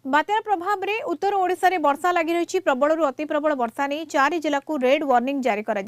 बात्यार प्रभाव में उत्तर ओडिशा रे वर्षा लगी रही प्रबल अति प्रबल वर्षा नहीं 4 जिला को रेड वार्निंग जारी कर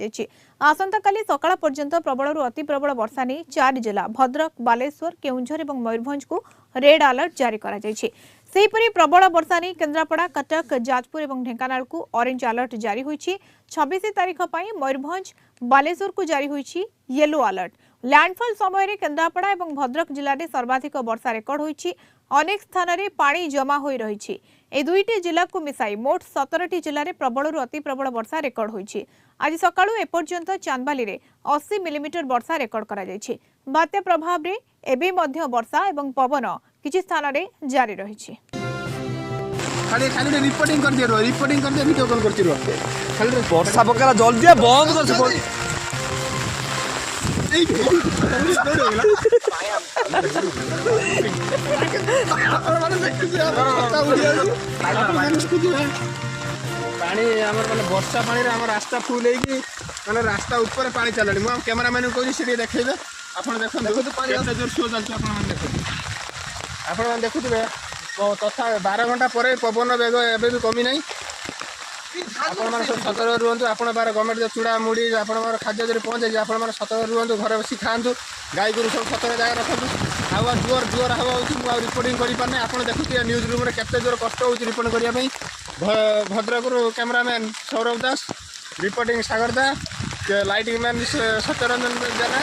आसंता काली सकाळ पर्यंत प्रबल अति प्रबल वर्षा नहीं 4 जिला भद्रक बालेश्वर केउंझर और मयूरभंज को रेड अलर्ट जारी कर सेहीपरि प्रबल वर्षा नहीं केन्द्रापड़ा कटक जाजपुर और ढेंकानाल को ऑरेंज अलर्ट जारी होईछि 26 तारीख पर मयूरभंज बालेश्वर को जारी होईछि येलो अलर्ट लैंडफॉल समय केन्द्रापड़ा और भद्रक जिले में सर्वाधिक वर्षा रेकर्ड होईछि अनेक स्थान में पानी जमा हो रही ए दुईटी जिला को मिसाई मोट 17टी जिले में प्रबल अति प्रबल वर्षा रेकर्ड होईछि आज सकाळु एपर्यंत चांदबाली रे 80 मिलीमीटर वर्षा रेकर्ड करा जायछि बात्या प्रभाव रे एबे मध्य वर्षा एवं पवन किछि स्थान रे जारी रहिछि खाली खाली रिपोर्टिंग कर दियो वीडियो कॉल करछि रो खाली वर्षा पकेला जल्दी बंद कर पानी माने वर्षा पानी रे हमर रास्ता फुल होई माने रास्ता ऊपर पानी चलनी मु कैमरामैन को से देखैबे आपण देखो पानी केते जोर सो चलछ आपण माने देखुथिबे तथा 12 घंटा पर पवन बेग एबे भी कमी नहीं आपण माने सतर्क रुहंतु आपण बार गवर्नमेंट जो चूड़ा मुड़ी आपण खाद्य जरी पहुंचे आपण माने सतर्क रुहंतु घर बसी खांतु गाय गरु सब सतर्क जगह रखंतु हवा जोर जोर हवा होची मु रिपोर्टिंग करि पाने आपण देखुथिबे न्यूज रूम रे केते जोर कष्ट होची रिपोर्ट करिया पई भद्रक कैमरामैन सौरभ दास रिपोर्टिंग सागर दा लाइटिंग मैन सत्यरंजन जेना